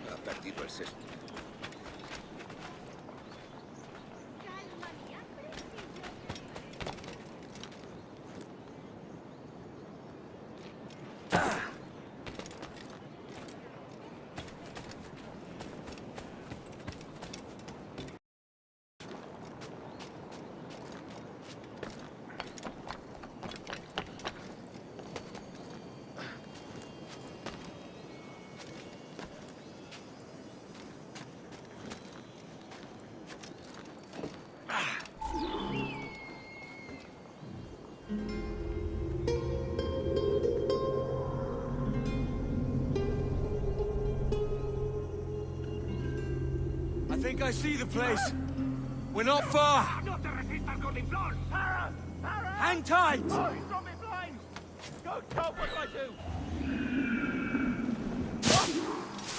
Ha perdido el sexto. I think I see the place. We're not far. Hang tight! Oh, he's got me blind! Go, what do I do?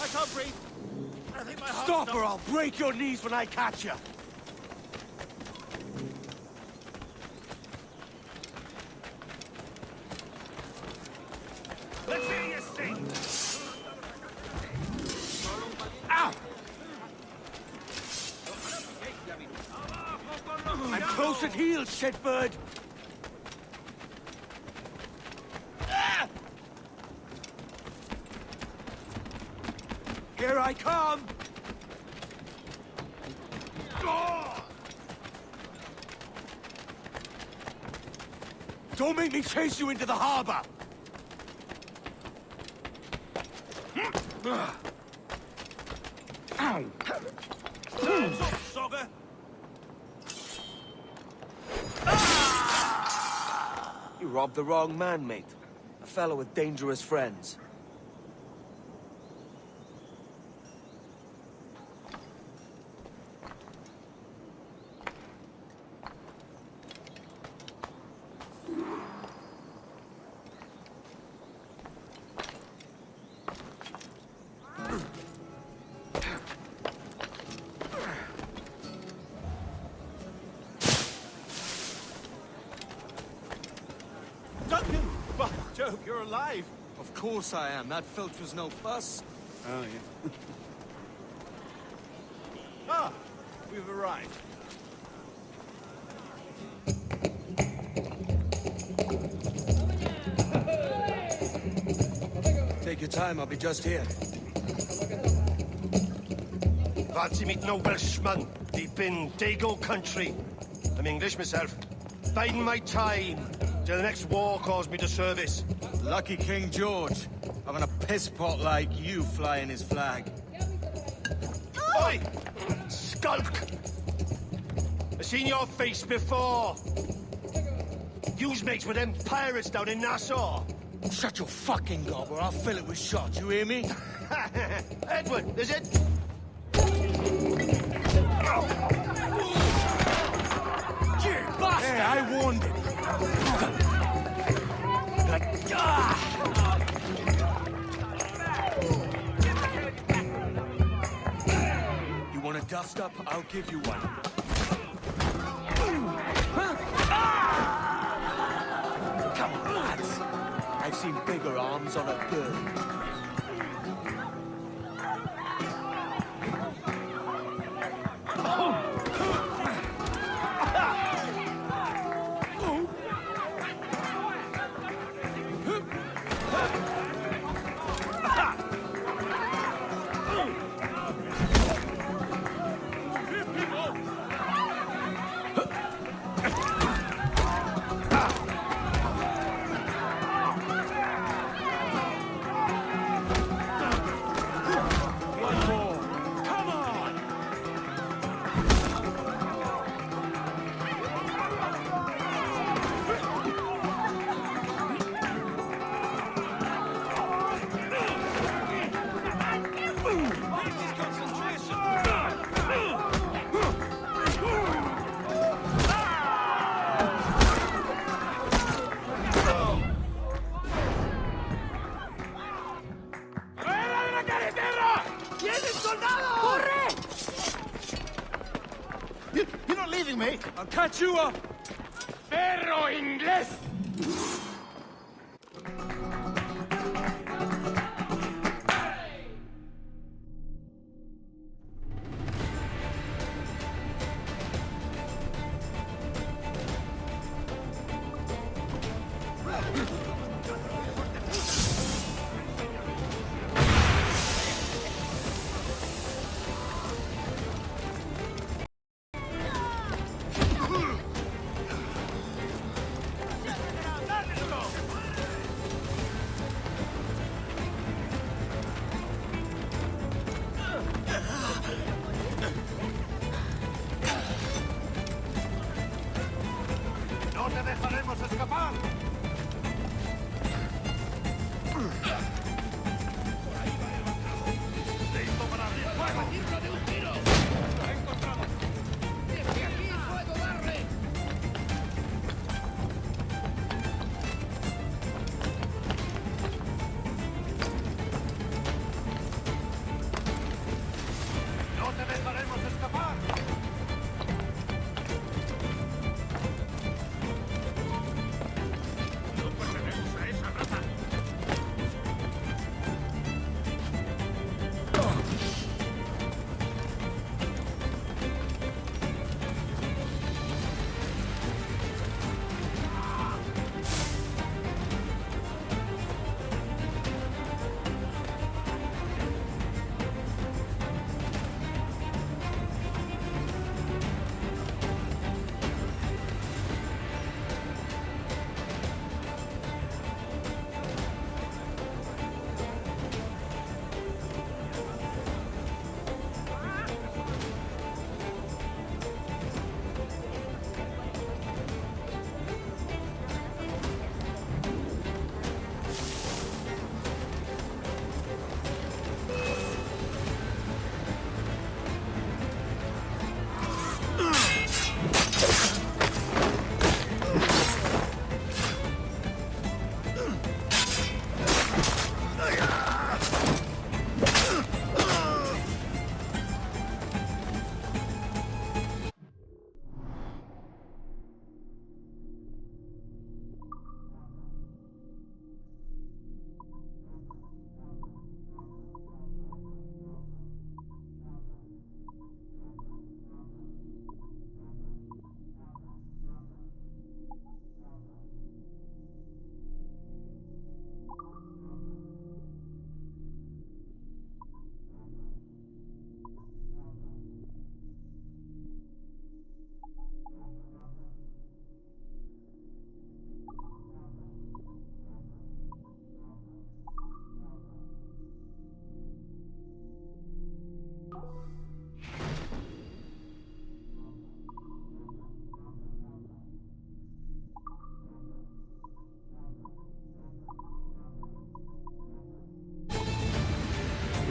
I can't breathe. I think my heart's Stop or I'll break your knees when I catch you. Let's hear you sing! Ow! I'm close at heel, shitbird! Ah! Here I come! Oh! Don't make me chase you into the harbor! Ow! Hands up, Sogger! You robbed the wrong man, mate. A fellow with dangerous friends. Duncan! By Jove, you're alive! Of course I am. That filch was no fuss. Oh, yeah. Ah! We've arrived. Take your time, I'll be just here. Fancy meeting a Welshman deep in Dago country. I'm English myself. Biding my time till the next war calls me to service. Lucky King George, having a piss pot like you flying his flag. Oi! Skulk! I've seen your face before. You's mates with them pirates down in Nassau. Shut your fucking gob or I'll fill it with shot, you hear me? Edward, is it? Hey, I warned him. You want a dust-up? I'll give you one. Come on, lads. I've seen bigger arms on a bird. You're not leaving me. I'll catch you up! Perro inglés! te dejaremos escapar! ¡Listo para abrir fuego! ¡Tiro de un tiro! ¡Lo he encontrado! ¡Desde aquí puedo darle! ¡No te dejaremos escapar! ¡No pertenecemos a esa raza!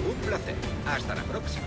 Un placer. Hasta la próxima.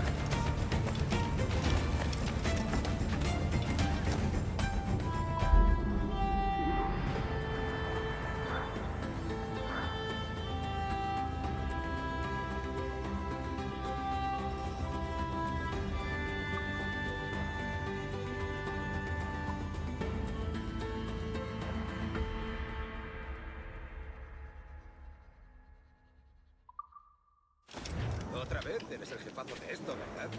Otra vez eres el jefazo de esto, ¿verdad?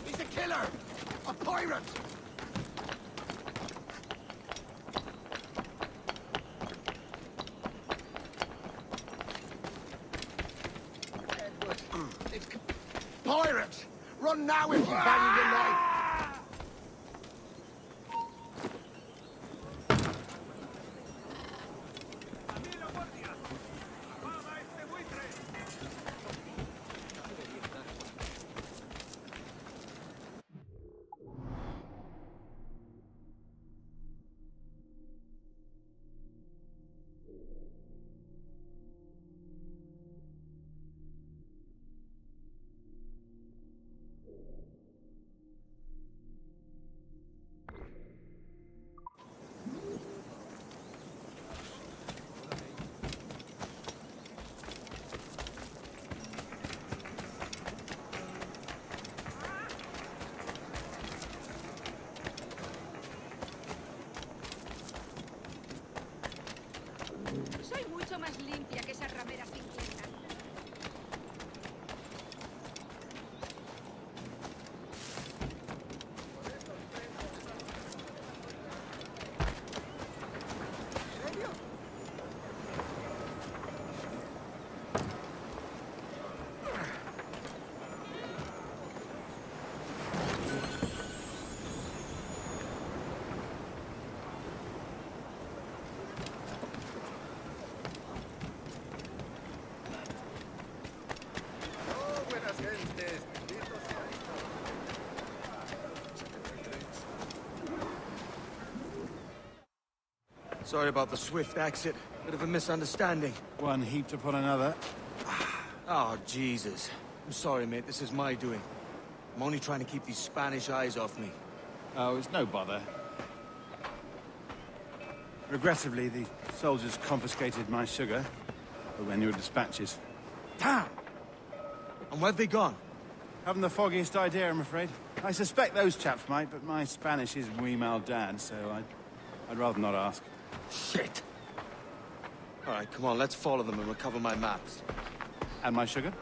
He's a killer! A pirate! Pirate! Run now if you value your life! Sorry about the swift exit. Bit of a misunderstanding. One heaped upon another. Oh, Jesus. I'm sorry, mate. This is my doing. I'm only trying to keep these Spanish eyes off me. Oh, it's no bother. Regrettably, the soldiers confiscated my sugar when your dispatches. Damn! And where have they gone? Haven't the foggiest idea, I'm afraid. I suspect those chaps might, but my Spanish is muy mal dad, so I'd rather not ask. Shit! All right, come on, let's follow them and recover my maps. And my sugar?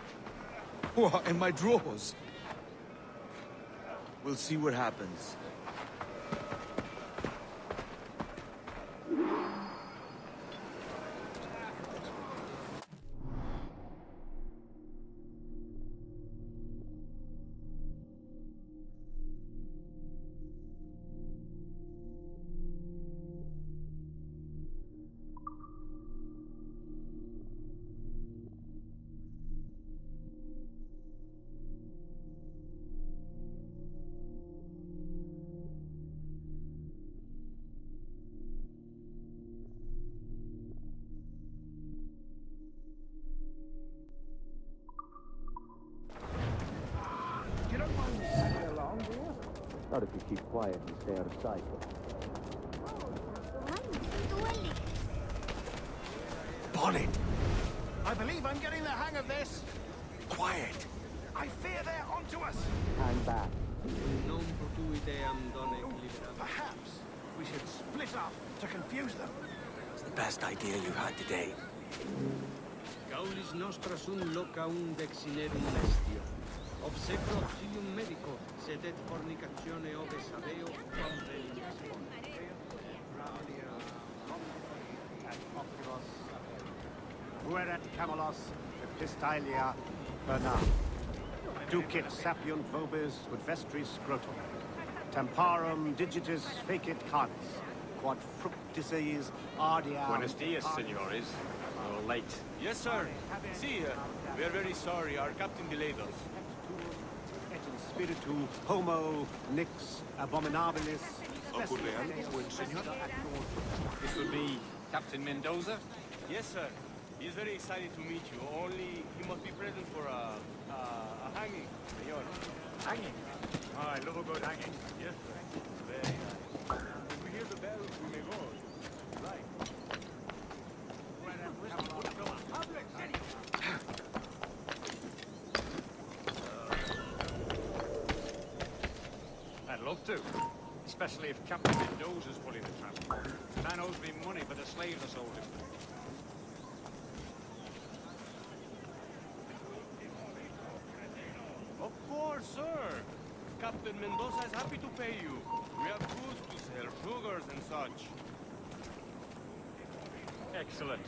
What, in my drawers? We'll see what happens. Not if you keep quiet and stay out of sight. Bonnet! I believe I'm getting the hang of this. Quiet! I fear they're onto us. Hang back. Perhaps we should split up to confuse them. It's the best idea you've had today. Gaulis nostra sunt loca unde exinerum mestio. Obsecro auxilium medico, sed et fornicatione ove sabeo, convelim expone. Fuerat Camelos, Epistylia, Bernard. Ducit sapiunt vobis ut vestris scrotum. Temparum digitis fecit cans, quod fructices ardia. Buenos dias, senores. We're late. Yes, sir. See, we are very sorry. Our captain delayed us. Et in spiritu homo nix abominabilis. This would be Captain Mendoza? Yes, sir. He is very excited to meet you. Only he must be present for a hanging, senor. Hanging. Oh, I love a good hanging. Yes, sir. Very nice. If we hear the bell, we may go. Right. I'd love to. Especially if Captain Mendoza's pulling the tram. The man owes me money for the slaves I sold him. Of course, sir. Captain Mendoza is happy to pay you. We have goods to sell, sugars and such. Excellent.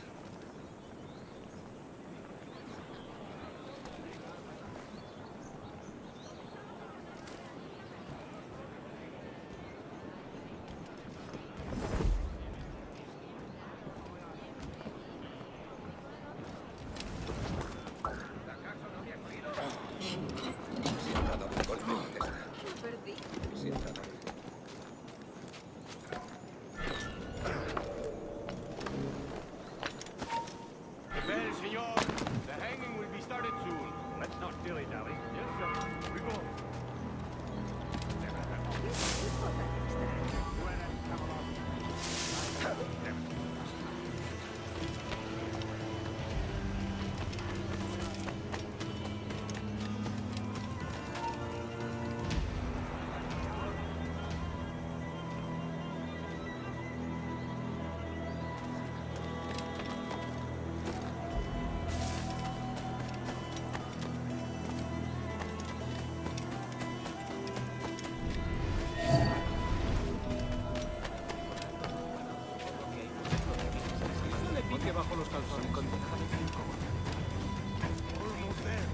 Bajo los calzones. Almost there.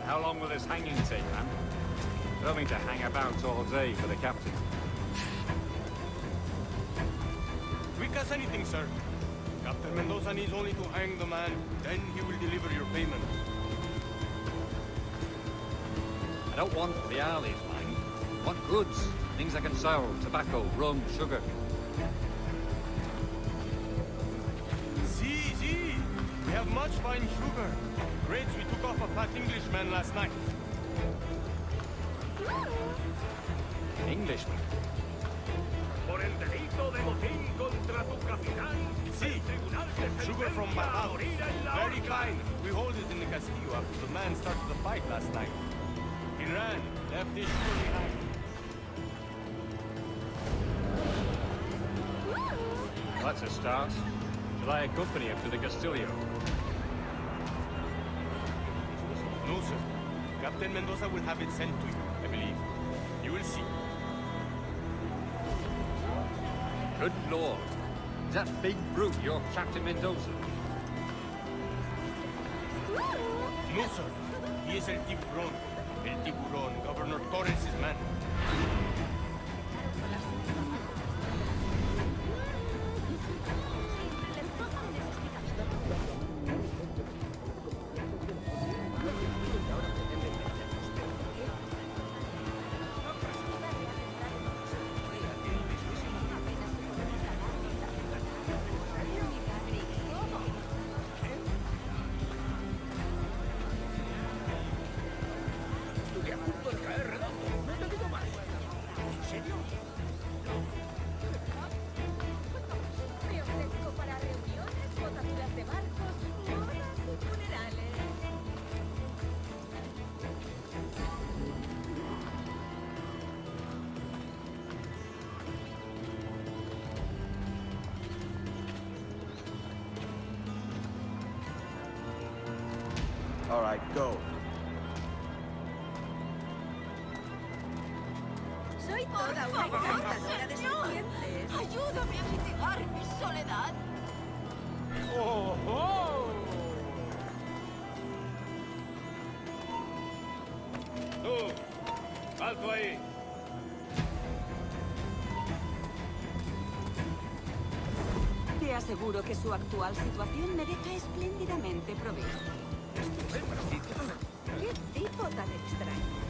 How long will this hanging take, man? I don't mean to hang about all day for the captain. Quick as anything, sir. Captain Mendoza needs only to hang the man, then he will deliver your payment. I don't want reales, mind. I want goods. Things I can sell. Tobacco, rum, sugar. See. We have much fine sugar. Grades we took off a fat Englishman last night. Englishman? Por el delito de motín contra tu capitán, See, sugar from Barbados. Very fine. We hold it in the Castillo after the man started the fight last night. He ran, left his sugar behind. Well, that's a start. Shall I accompany him to the Castillo? No, sir. Captain Mendoza will have it sent to you, I believe. You will see. Good lord. Is that big brute your Captain Mendoza? No, sir. He is El Tiburón. El Tiburón, Governor Torres' man. Me ofrezco para reuniones, botaduras de barcos, bodas y funerales. All right, go. Soy toda una encantadora de serpientes. ¡Ayúdame a mitigar mi soledad! ¡Tú! ¡Alto ahí! Te aseguro que su actual situación me deja espléndidamente provisto. ¡Qué tipo tan extraño!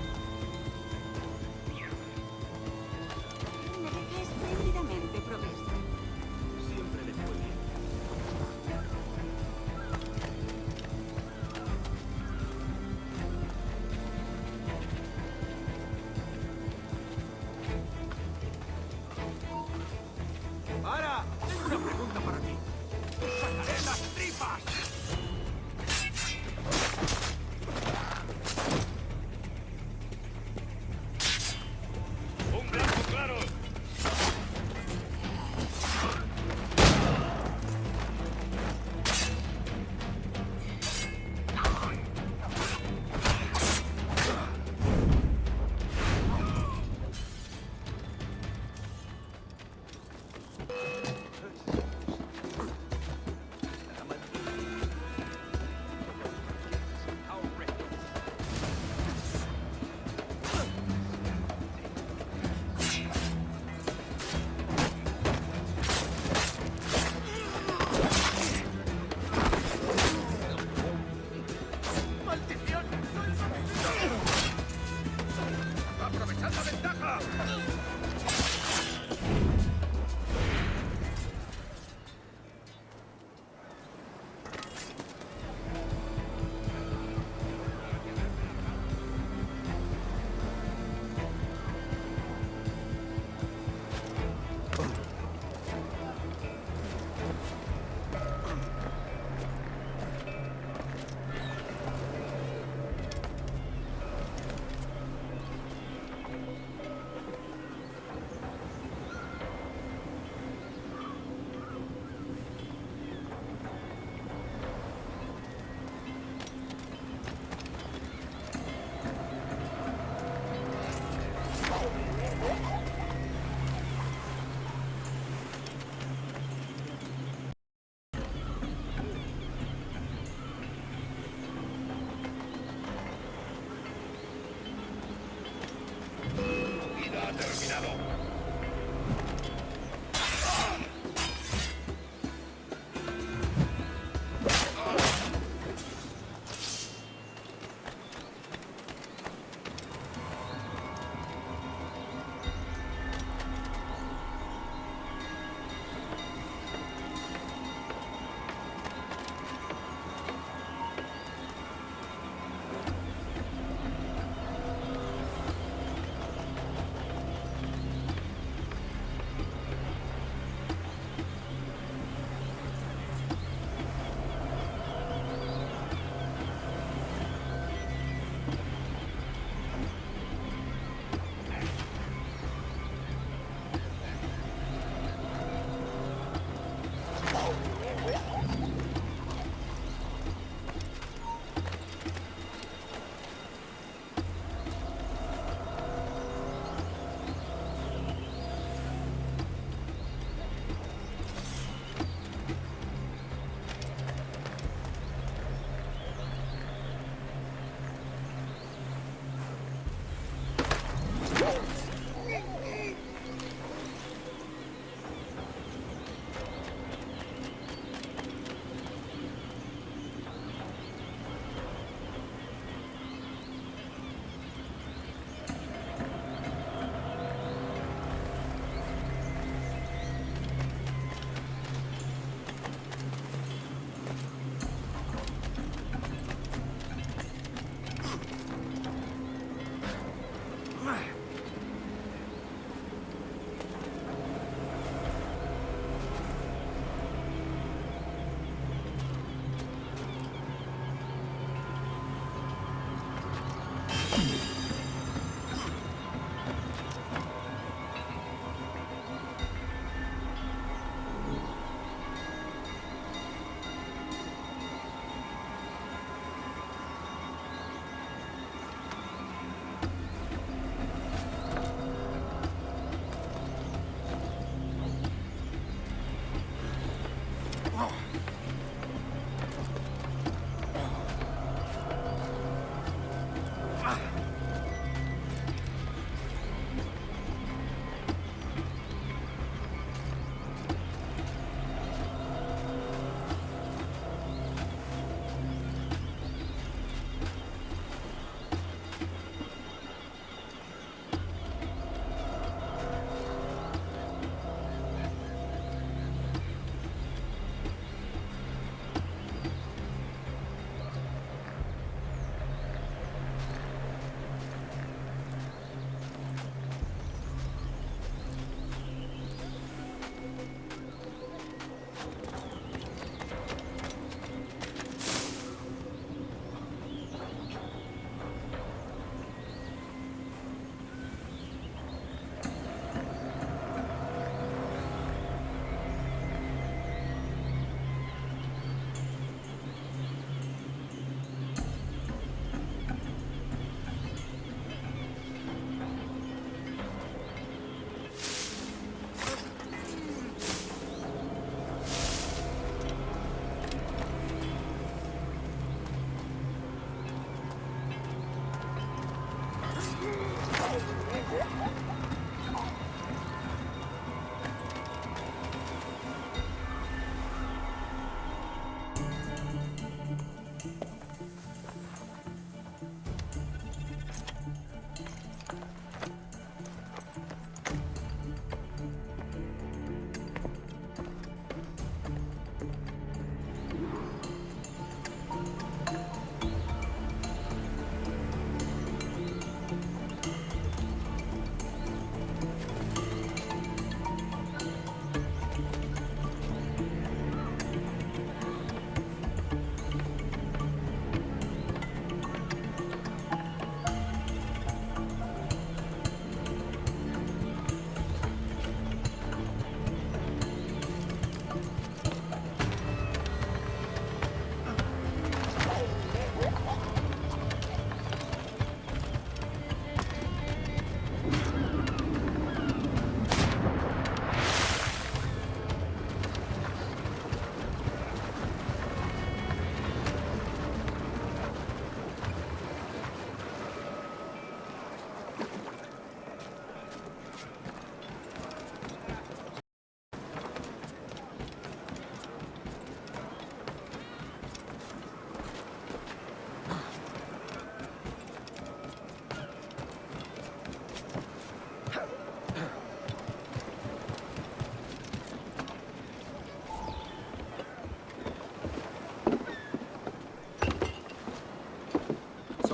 Me deja espléndidamente provisto. Siempre le fue bien. ¡Para! Tengo una pregunta para ti. ¡Te sacaré las tripas!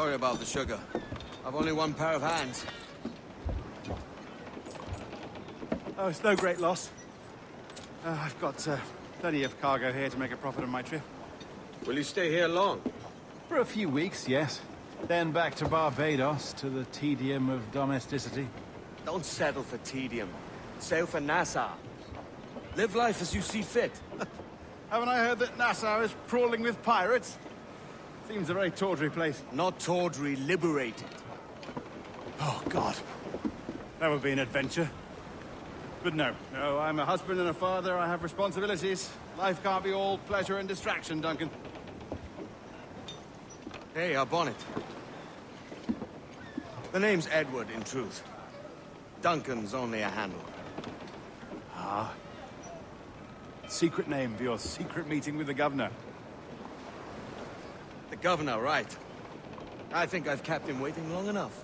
Sorry about the sugar. I've only one pair of hands. Oh, it's no great loss. I've got plenty of cargo here to make a profit on my trip. Will you stay here long? For a few weeks, yes. Then back to Barbados, to the tedium of domesticity. Don't settle for tedium. Sail for Nassau. Live life as you see fit. Haven't I heard that Nassau is crawling with pirates? Seems a very tawdry place. Not tawdry, liberated. Oh, God. That would be an adventure. But no, I'm a husband and a father. I have responsibilities. Life can't be all pleasure and distraction, Duncan. Hey, our bonnet. The name's Edward, in truth. Duncan's only a handle. Ah. Secret name for your secret meeting with the governor. The governor, right. I think I've kept him waiting long enough.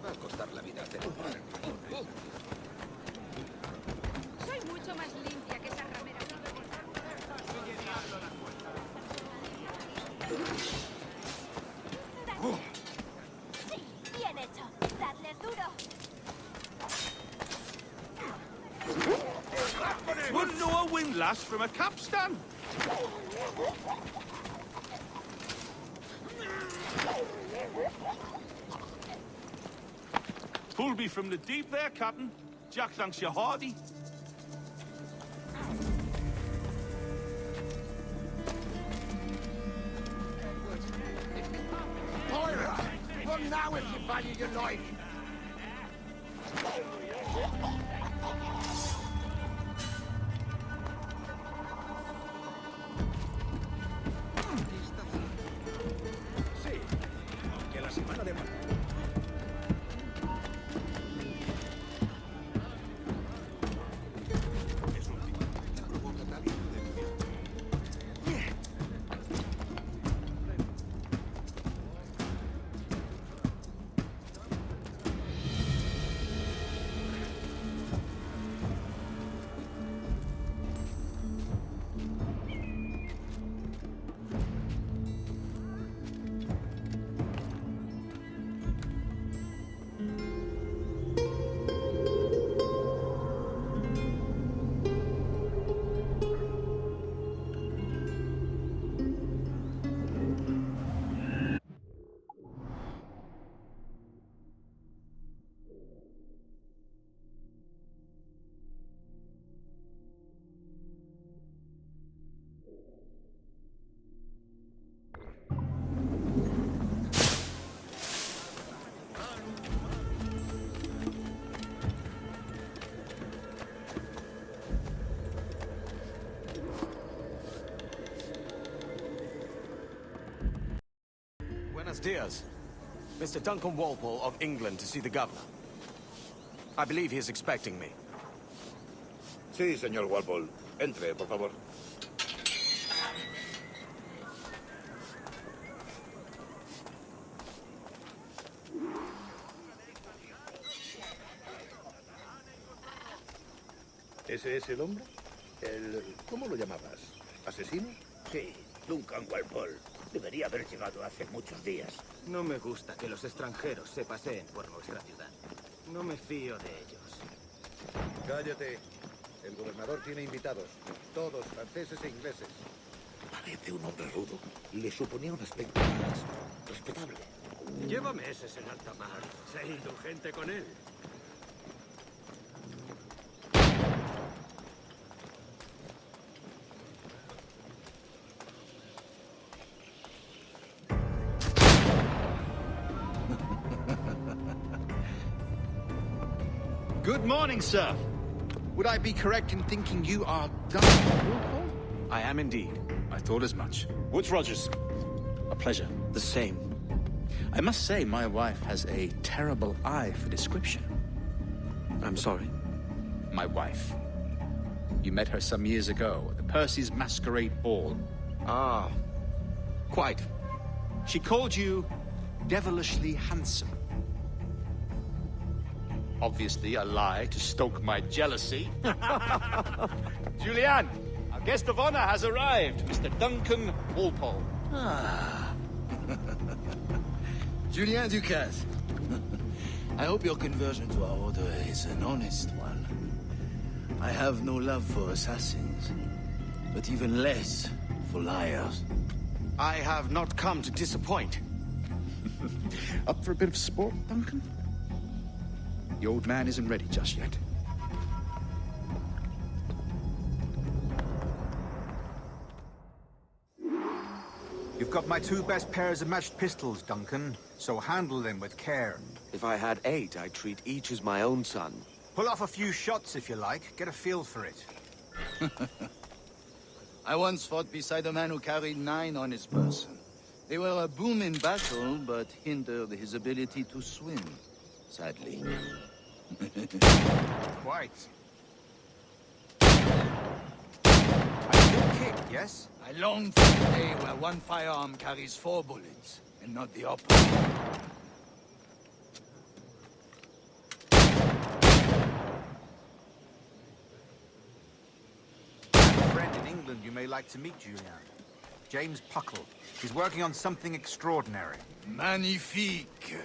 Va a costar la vida hacer Soy mucho más limpia que esa ramera. Sí, bien hecho. Dadles duro. Wouldn't know a windlass from a capstan. Pulled me from the deep there, Captain. Jack thanks you hearty. Pirate! Run now if you value your life! Sí, aunque la semana de... Buenos dias. Mr. Duncan Walpole of England to see the governor. I believe he is expecting me. Sí, señor Walpole. Entre, por favor. ¿Ese es el hombre? ¿Cómo lo llamabas? ¿Asesino? Sí, Duncan Walpole. Debería haber llegado hace muchos días. No me gusta que los extranjeros se paseen por nuestra ciudad. No me fío de ellos. Cállate. El gobernador tiene invitados. Todos franceses e ingleses. Parece un hombre rudo. Le suponía un aspecto más respetable. Lleva meses en alta mar. Sé indulgente con él. Good morning, sir. Would I be correct in thinking you are Duncan Walpole? I am indeed. I thought as much. Woods Rogers. A pleasure. The same. I must say, my wife has a terrible eye for description. I'm sorry? My wife. You met her some years ago at the Percy's Masquerade Ball. Ah, quite. She called you devilishly handsome. Obviously a lie to stoke my jealousy. Julianne, our guest of honor has arrived, Mr. Duncan Walpole. Ah. Julien Ducasse. I hope your conversion to our order is an honest one. I have no love for assassins, but even less for liars. I have not come to disappoint. Up for a bit of sport, Duncan? The old man isn't ready just yet. You've got my 2 best pairs of matched pistols, Duncan, so handle them with care. If I had 8, I'd treat each as my own son. Pull off a few shots if you like. Get a feel for it. I once fought beside a man who carried 9 on his person. They were a boom in battle, but hindered his ability to swim, sadly. Quite. A good kick, yes? I long for the day where one firearm carries 4 bullets, and not the opposite. I have a friend in England you may like to meet, Julian. James Puckle. He's working on something extraordinary. Magnifique.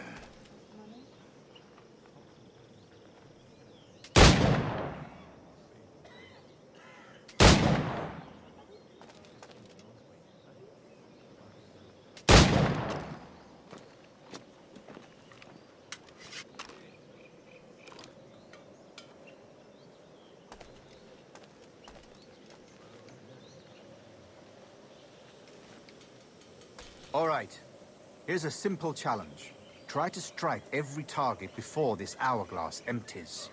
All right. Here's a simple challenge. Try to strike every target before this hourglass empties.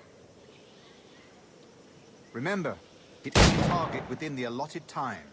Remember, hit every target within the allotted time.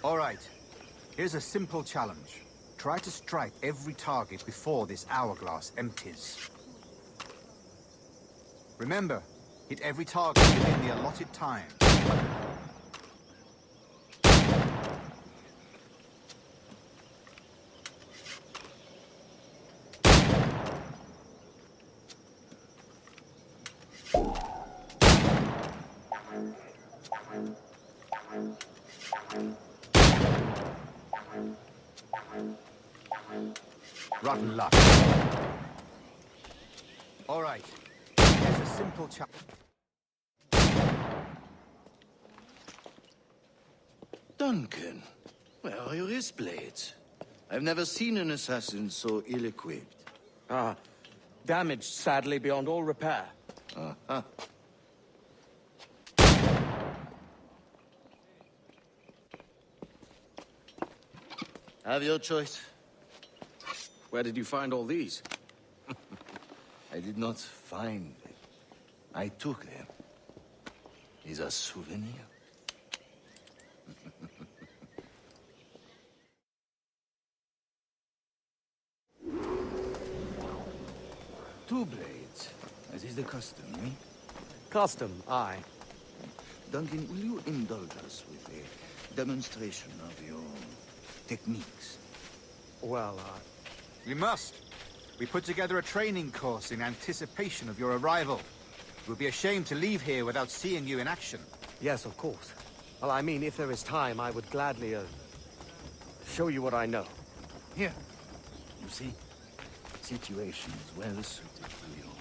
All right. Here's a simple challenge. Try to strike every target before this hourglass empties. Remember, hit every target within the allotted time. Rotten luck. All right. Here's a simple challenge. Duncan, where are your wrist blades? I've never seen an assassin so ill-equipped. Ah, damaged, sadly, beyond all repair. Uh-huh. Have your choice. Where did you find all these? I did not find them. I took them. Is a souvenir. Two blades, as is the custom, eh? Custom, aye. Duncan, will you indulge us with a demonstration of your techniques? Well, We must. We put together a training course in anticipation of your arrival. It would be a shame to leave here without seeing you in action. Yes, of course. Well, I mean, if there is time, I would gladly, show you what I know. Here. You see, situation is well suited to your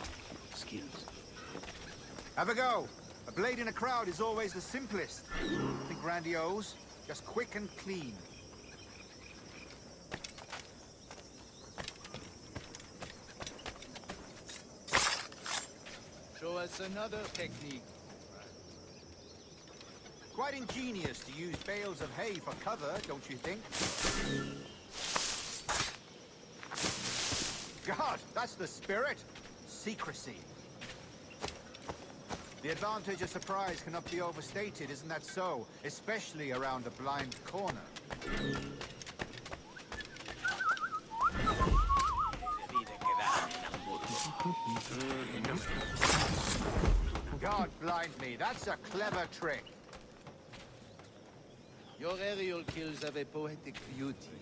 skills. Have a go. A blade in a crowd is always the simplest. Nothing grandiose, just quick and clean. Show us another technique. Quite ingenious to use bales of hay for cover, don't you think? God, that's the spirit. Secrecy. The advantage of surprise cannot be overstated, isn't that so? Especially around a blind corner. God blind me, that's a clever trick. Your aerial kills have a poetic beauty,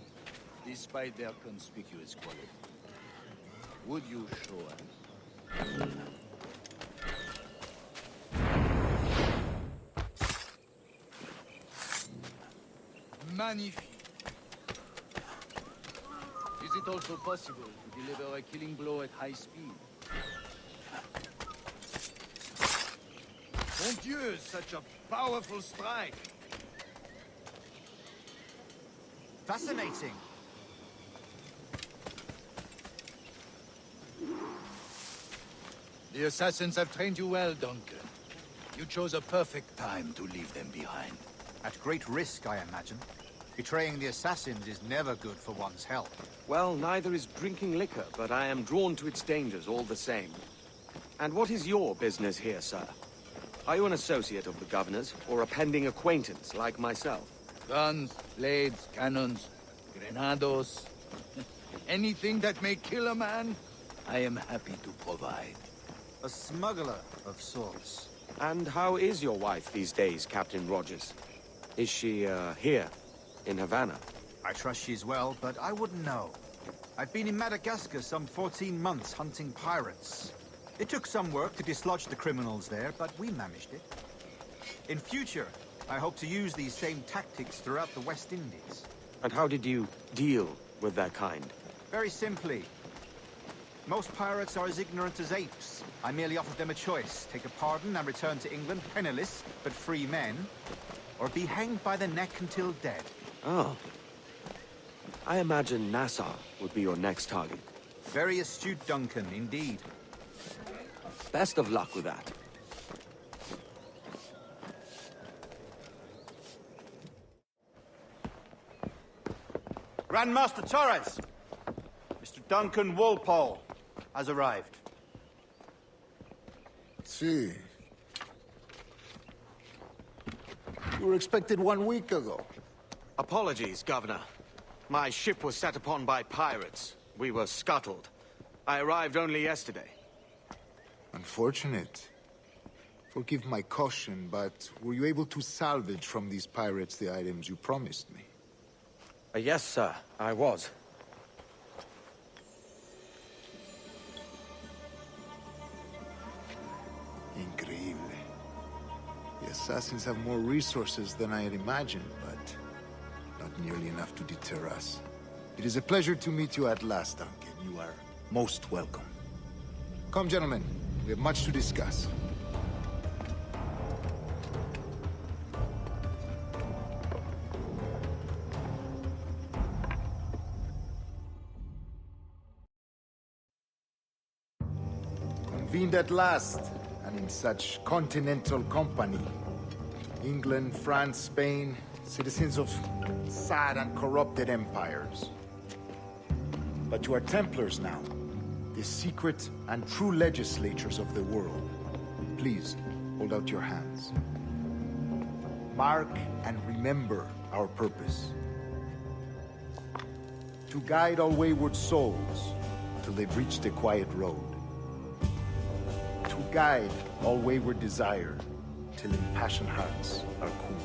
despite their conspicuous quality. Would you show us? Magnifique. Is it also possible to deliver a killing blow at high speed? Mon Dieu, such a powerful strike! Fascinating. The assassins have trained you well, Duncan. You chose a perfect time to leave them behind. At great risk, I imagine. Betraying the assassins is never good for one's health. Well, neither is drinking liquor, but I am drawn to its dangers all the same. And what is your business here, sir? Are you an associate of the governor's, or a pending acquaintance like myself? Guns, blades, cannons, grenados. Anything that may kill a man, I am happy to provide. A smuggler of sorts. And how is your wife these days, Captain Rogers? Is she, here, in Havana? I trust she's well, but I wouldn't know. I've been in Madagascar some 14 months hunting pirates. It took some work to dislodge the criminals there, but we managed it. In future, I hope to use these same tactics throughout the West Indies. And how did you deal with that kind? Very simply. Most pirates are as ignorant as apes. I merely offered them a choice. Take a pardon and return to England penniless, but free men. Or be hanged by the neck until dead. Oh. I imagine Nassau would be your next target. Very astute, Duncan, indeed. Best of luck with that. Grandmaster Torres! Mr. Duncan Walpole has arrived. See. You were expected 1 week ago. Apologies, Governor. My ship was set upon by pirates. We were scuttled. I arrived only yesterday. Unfortunate. Forgive my caution, but were you able to salvage from these pirates the items you promised me? Yes, sir, I was. Increíble. The assassins have more resources than I had imagined, but not nearly enough to deter us. It is a pleasure to meet you at last, Duncan. You are most welcome. Come, gentlemen. We have much to discuss. Convened at last, and in such continental company. England, France, Spain, citizens of sad and corrupted empires. But you are Templars now, the secret and true legislators of the world. Please, hold out your hands. Mark and remember our purpose. To guide all wayward souls till they've reached a quiet road. To guide all wayward desire till impassioned hearts are cool.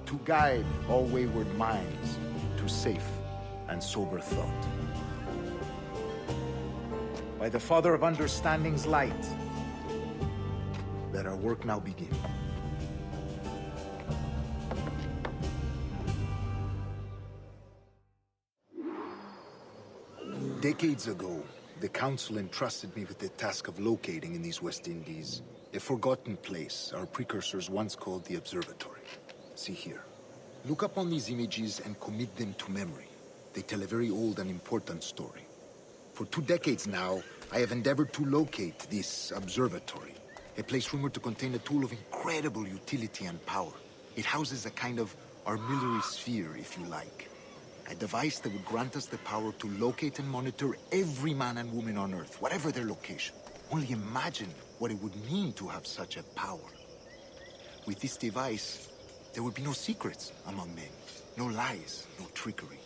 To guide all wayward minds to safe and sober thought. By the Father of Understanding's light, let our work now begin. Decades ago, the Council entrusted me with the task of locating in these West Indies a forgotten place our precursors once called the Observatory. See here. Look upon these images and commit them to memory. They tell a very old and important story. For 2 decades now, I have endeavored to locate this observatory, a place rumored to contain a tool of incredible utility and power. It houses a kind of armillary sphere, if you like. A device that would grant us the power to locate and monitor every man and woman on Earth, whatever their location. Only imagine what it would mean to have such a power. With this device, there would be no secrets among men, no lies, no trickery.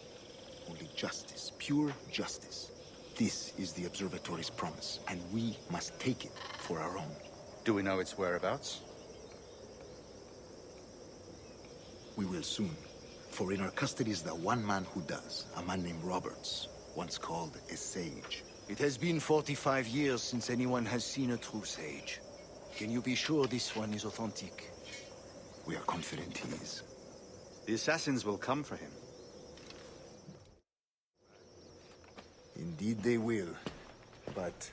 Only justice, pure justice. This is the Observatory's promise, and we must take it for our own. Do we know its whereabouts? We will soon. For in our custody is the one man who does, a man named Roberts, once called a sage. It has been 45 years since anyone has seen a true sage. Can you be sure this one is authentic? We are confident he is. The Assassins will come for him. Indeed they will. But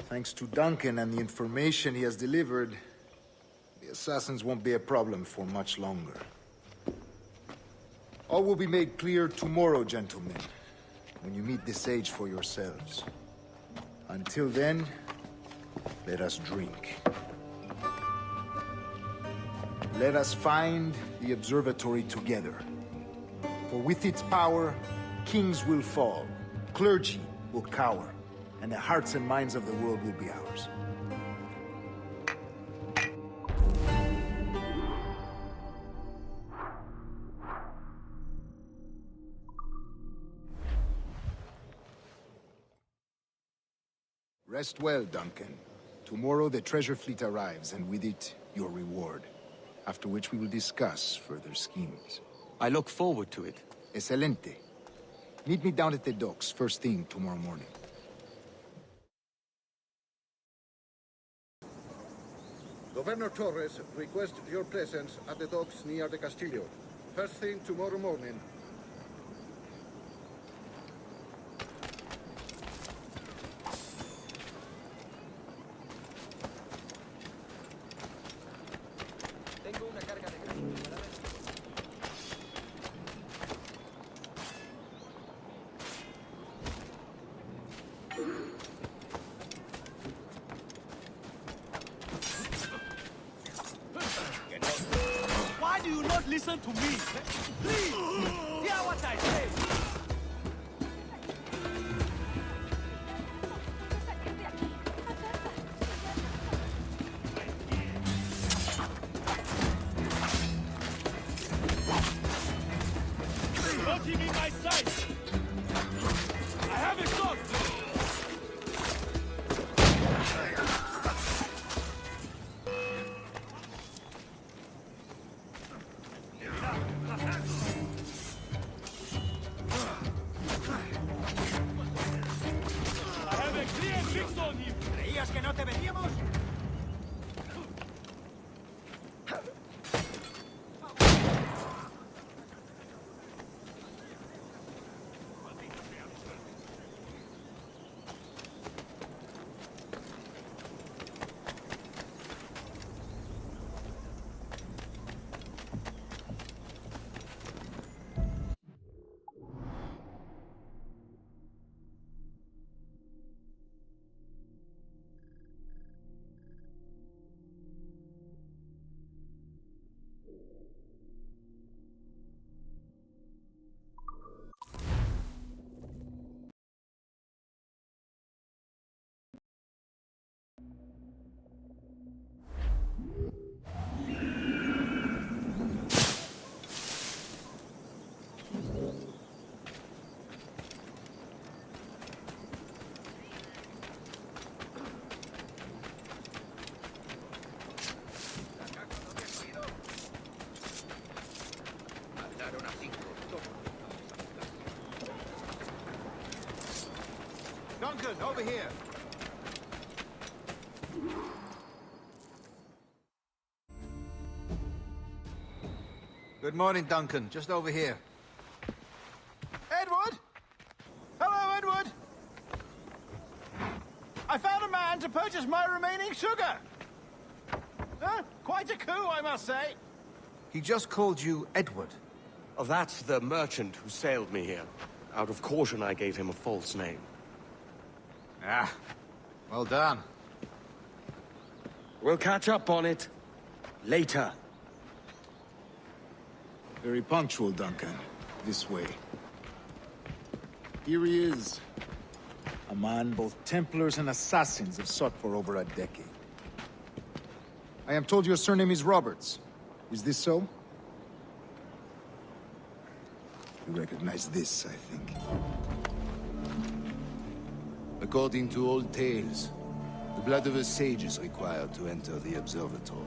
thanks to Duncan and the information he has delivered, the Assassins won't be a problem for much longer. All will be made clear tomorrow, gentlemen, when you meet the sage for yourselves. Until then, let us drink. Let us find the observatory together. For with its power, kings will fall, clergy will cower, and the hearts and minds of the world will be ours. Rest well, Duncan. Tomorrow the treasure fleet arrives, and with it, your reward. After which we will discuss further schemes. I look forward to it. Excelente. Meet me down at the docks first thing tomorrow morning. Governor Torres requests your presence at the docks near the Castillo. First thing tomorrow morning. Why do you not listen to me? Please, hear what I say. Not him in my sight. I have a shot. ¿Creías que no te veníamos? Duncan, over here. Good morning, Duncan. Just over here. Edward? Hello, Edward! I found a man to purchase my remaining sugar! Huh? Quite a coup, I must say. He just called you Edward. Oh, that's the merchant who sailed me here. Out of caution, I gave him a false name. Ah, well done. We'll catch up on it later. Very punctual, Duncan. This way. Here he is. A man both Templars and Assassins have sought for over a decade. I am told your surname is Roberts. Is this so? You recognize this, I think. According to old tales, the blood of a sage is required to enter the observatory.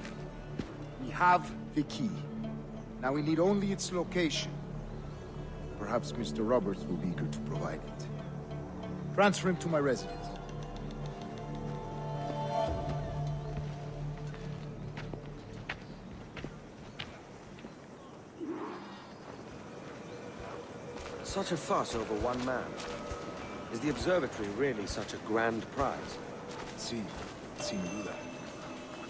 We have the key. Now we need only its location. Perhaps Mr. Roberts will be eager to provide it. Transfer him to my residence. Such a fuss over one man. Is the observatory really such a grand prize? Sin duda.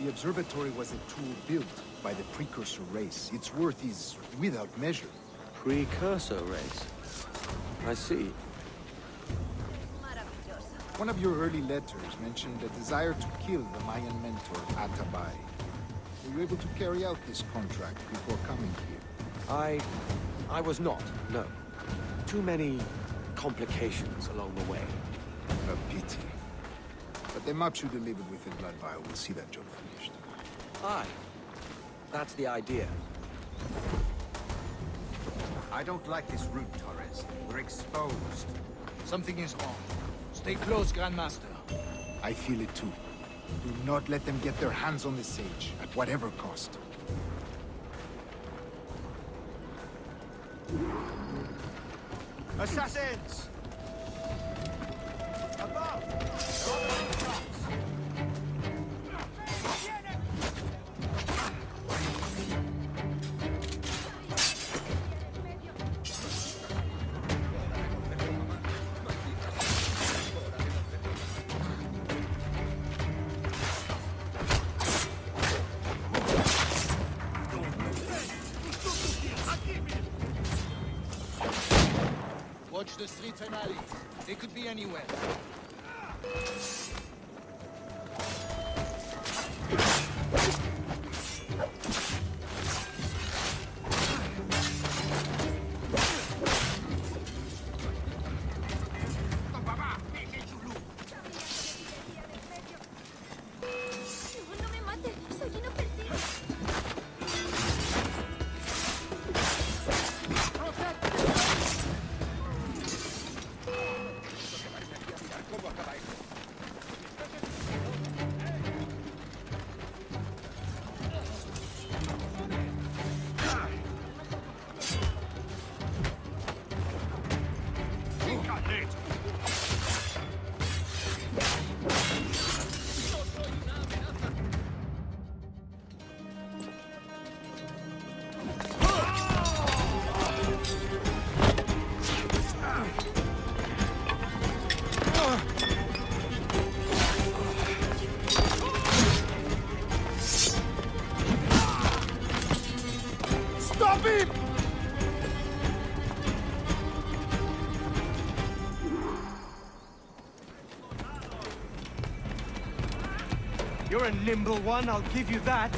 The observatory was a tool built by the precursor race. Its worth is without measure. Precursor race? I see. One of your early letters mentioned a desire to kill the Mayan mentor, Atabay. Were you able to carry out this contract before coming here? I was not, no. Too many complications along the way. A pity. But the maps you delivered with the blood vial will see that job finished. Aye. That's the idea. I don't like this route, Torres. We're exposed. Something is wrong. Stay close, Grandmaster. I feel it too. Do not let them get their hands on the sage, at whatever cost. Assassins! Above! Watch the streets and alleys. They could be anywhere. You're a nimble one, I'll give you that.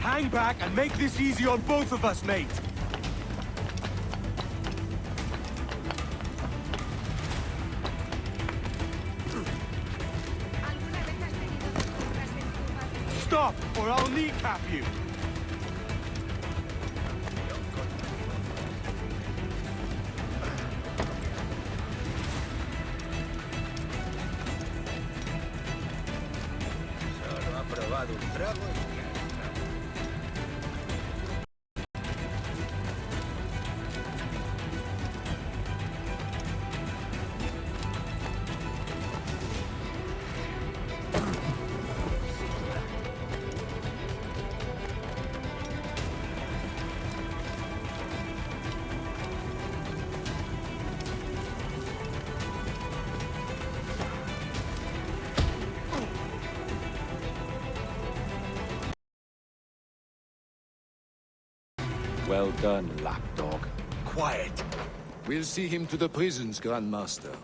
Hang back and make this easy on both of us, mate. Stop, or I'll kneecap you! Well done, lapdog. Quiet. We'll see him to the prisons, Grandmaster.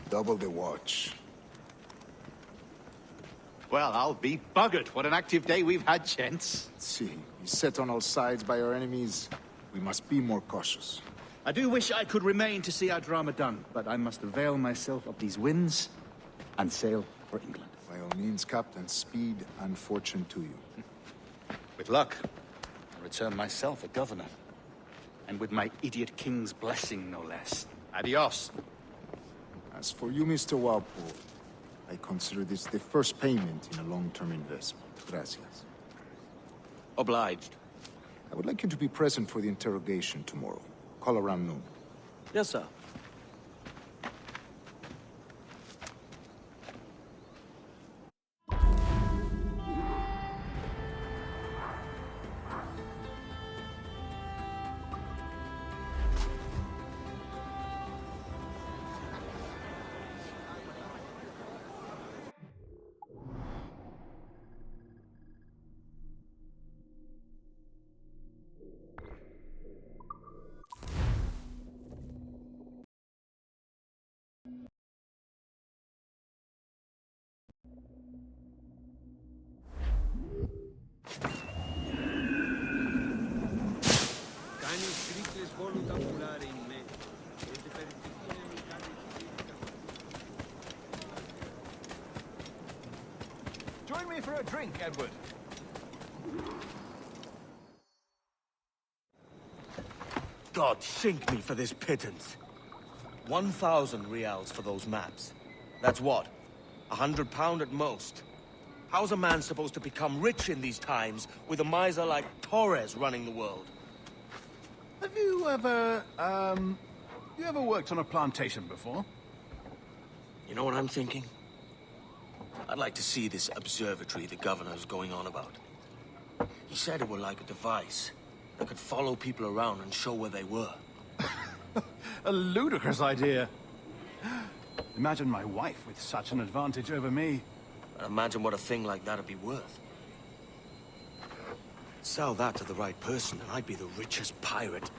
Double the watch. Well, I'll be buggered. What an active day we've had, gents. See, he's set on all sides by our enemies. We must be more cautious. I do wish I could remain to see our drama done, but I must avail myself of these winds and sail for England. By all means, Captain, speed and fortune to you. With luck, I'll return myself a governor. And with my idiot king's blessing, no less. Adios. As for you, Mr. Walpole, I consider this the first payment in a long-term investment. Gracias. Obliged. I would like you to be present for the interrogation tomorrow. Call around noon. Yes, sir. Join me for a drink, Edward. God sink me for this pittance. 1,000 reals for those maps. That's what? £100 at most. How's a man supposed to become rich in these times with a miser like Torres running the world? Have you ever, worked on a plantation before? You know what I'm thinking? I'd like to see this observatory the governor's going on about. He said it were like a device that could follow people around and show where they were. A ludicrous idea. Imagine my wife with such an advantage over me. And imagine what a thing like that'd be worth. Sell that to the right person and I'd be the richest privateer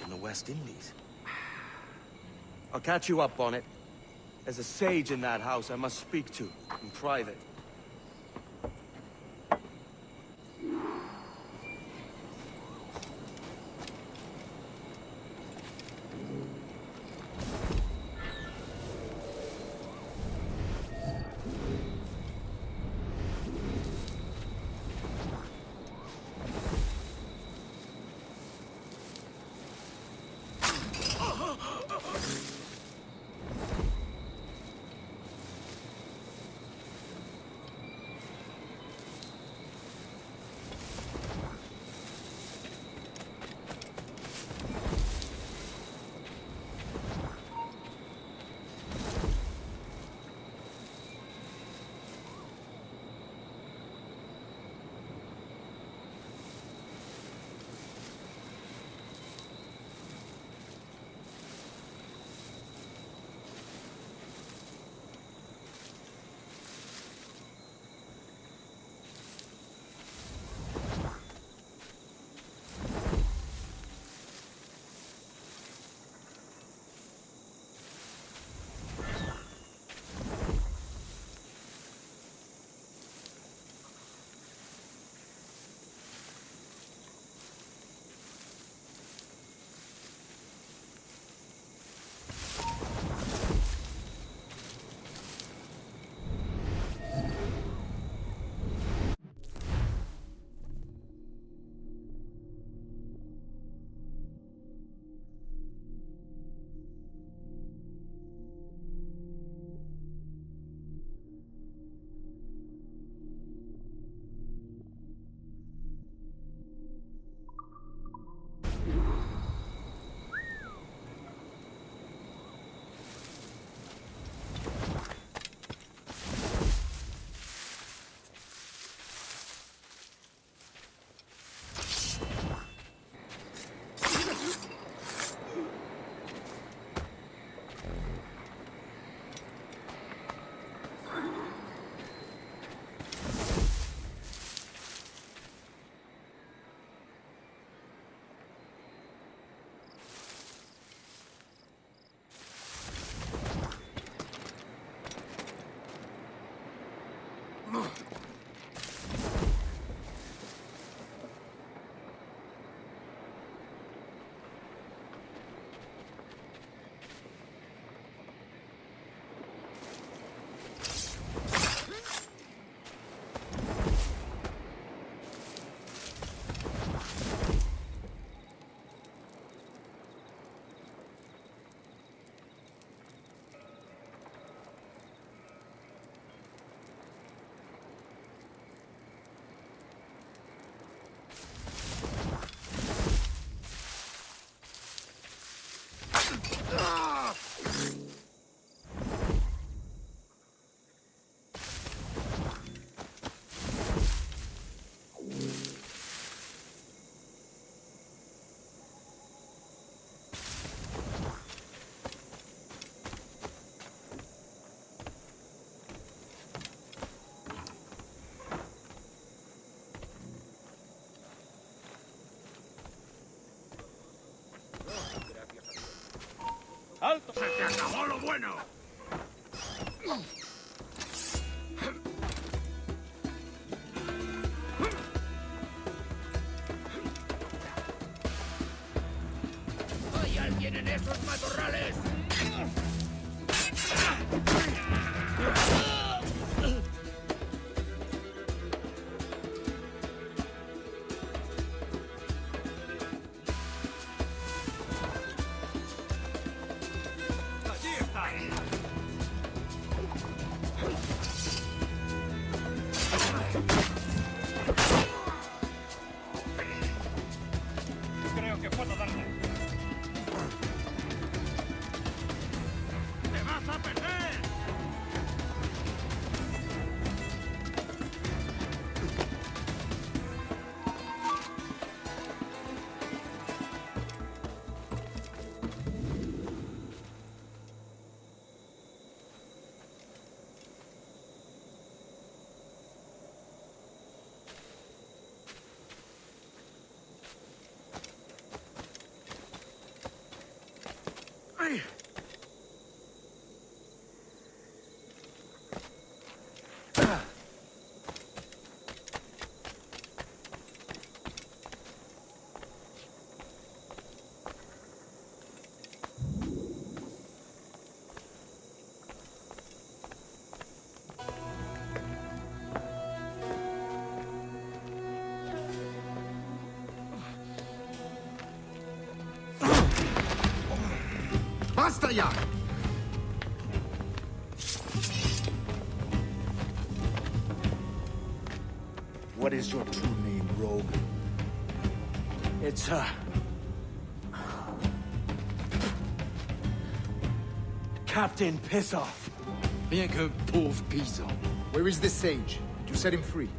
in the West Indies. I'll catch you up on it. There's a sage in that house I must speak to in private. alto! ¡Se te acabó lo bueno! ¡Hay alguien en esos matorrales! Creo que puedo darle. ¡Te vas a perder! ¡Basta ya! What is your true name, rogue? It's, Captain Pissoff. Bien que pauvre paysan. Where is the sage? Did you set him free?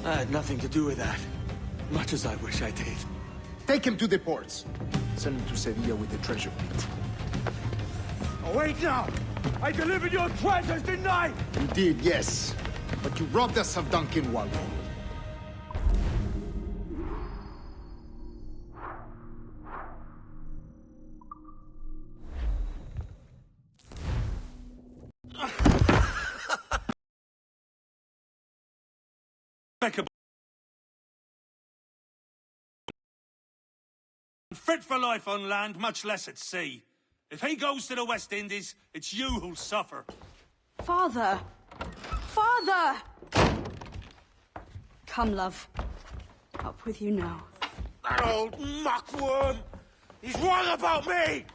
I had nothing to do with that. Much as I wish I did. Take him to the ports. Send him to Sevilla with the treasure plate. Oh, wait now! I delivered your treasures, didn't I? You did, yes. But you robbed us of Duncan Waldo. Fit for life on land, much less at sea. If he goes to the West Indies, it's you who'll suffer. Father! Father! Come, love. Up with you now. That old muckworm! He's wrong about me!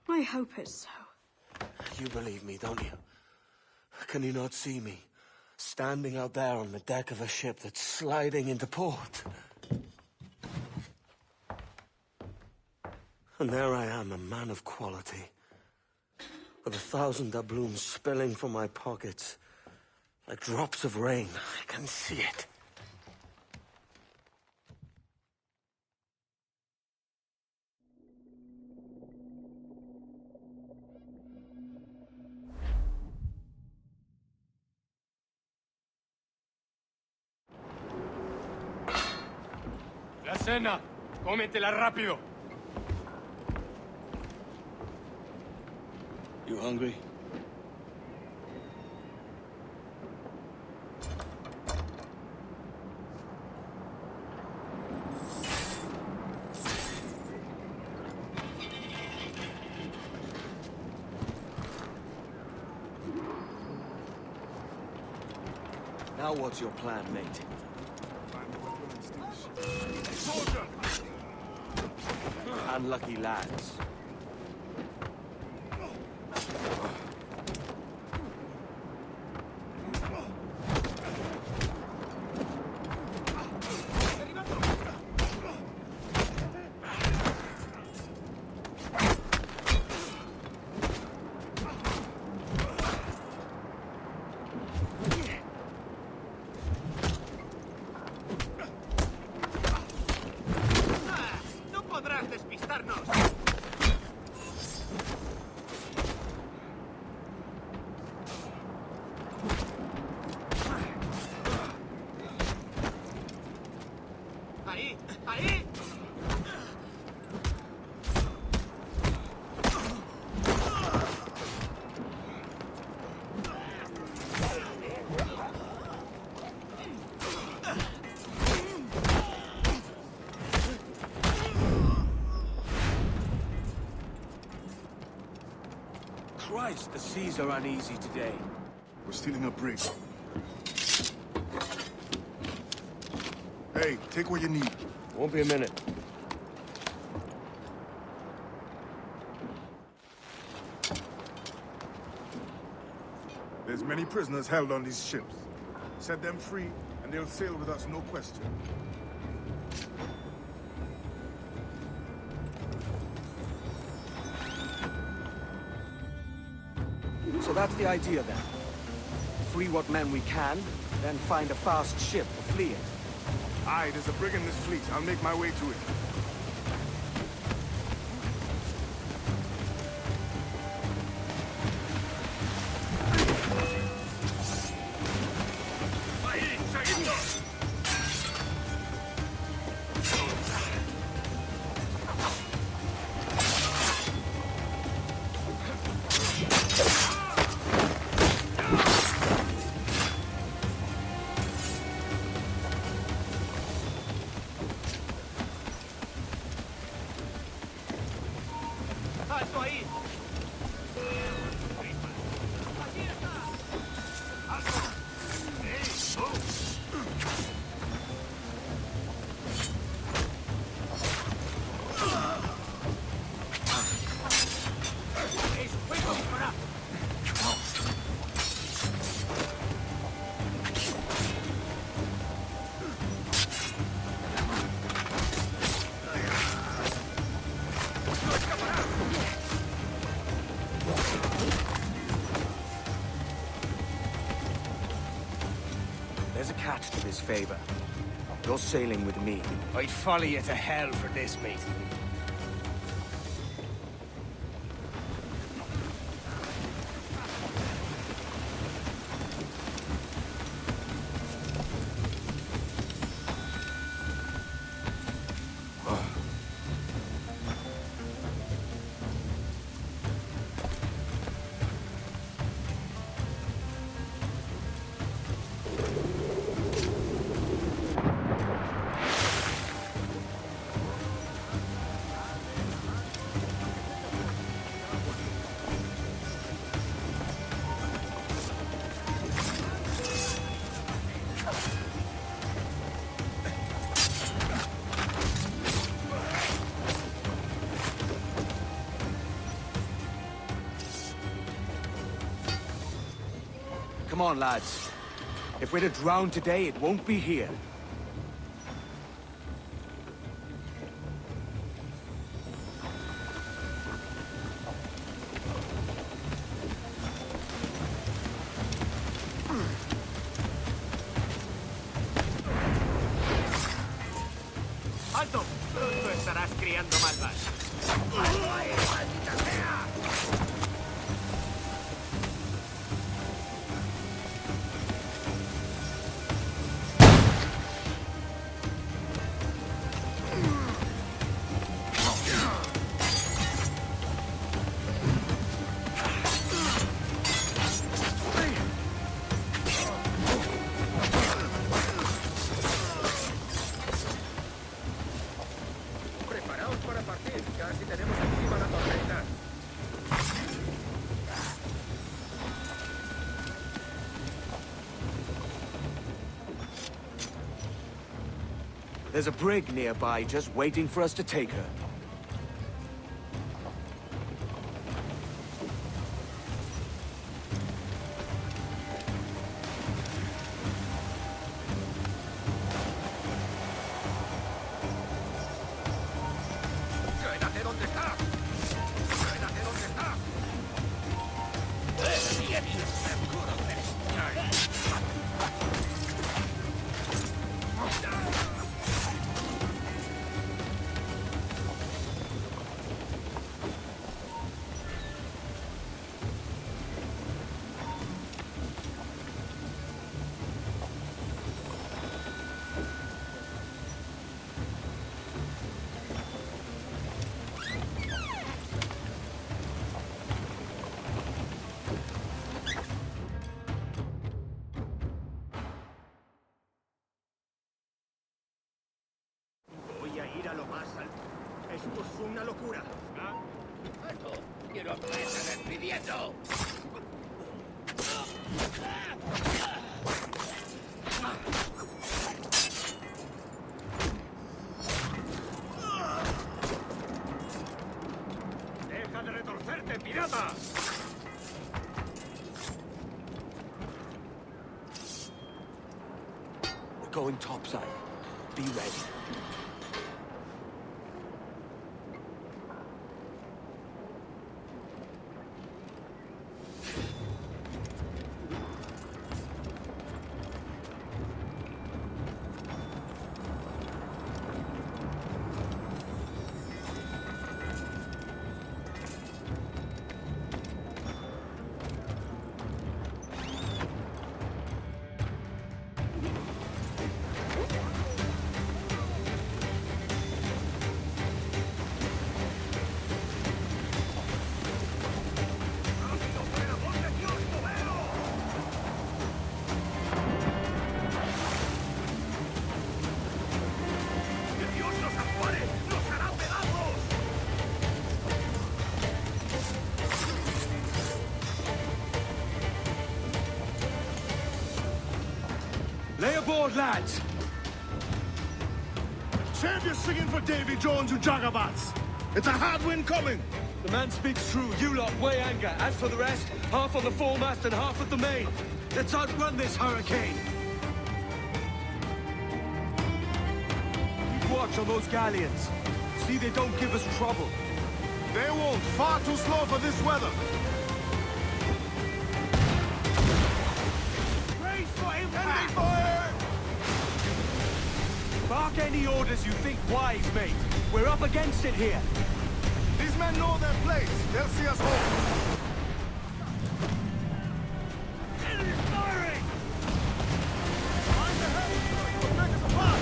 I hope it's so. You believe me, don't you? Can you not see me? Standing out there on the deck of a ship that's sliding into port. And there I am, a man of quality. With 1,000 doubloons spilling from my pockets. Like drops of rain. I can see it. La cena. Cómetela rápido. You hungry? Now what's your plan, mate? Unlucky lads. ¡No podrás despistarnos! ¡Ahí! ¡Ahí! Christ, the seas are uneasy today. We're stealing a brig. Hey, take what you need. Won't be a minute. There's many prisoners held on these ships. Set them free, and they'll sail with us, no question. So that's the idea then. Free what men we can, then find a fast ship to flee in. Aye, there's a brig in this fleet. I'll make my way to it. There's a catch to this favor. You're sailing with me. I'd follow you to hell for this, mate. Come on, lads. If we're to drown today, it won't be here. ¡Alto! Pronto estarás criando malvas. ¡Alto ahí, maldita sea! There's a brig nearby just waiting for us to take her. ¡Quédate donde está! ¡Quédate donde está! ¡Bien, seguro que eres ¡Que nos vais despidiendo! ¡Deja de retorcerte, pirata! We're going topside. Be ready. Lay aboard, lads! Save your singing for Davy Jones, you jagabats! It's a hard wind coming! The man speaks true. You lot weigh anchor. As for the rest, half on the foremast and half at the main. Let's outrun this hurricane! Keep watch on those galleons. See they don't give us trouble. They won't. Far too slow for this weather. Brace for impact! Enemy fire! Bark any orders you think wise, mate. We're up against it here. These men know their place. They'll see us home. Enemy firing! Find the help! You'll break us apart!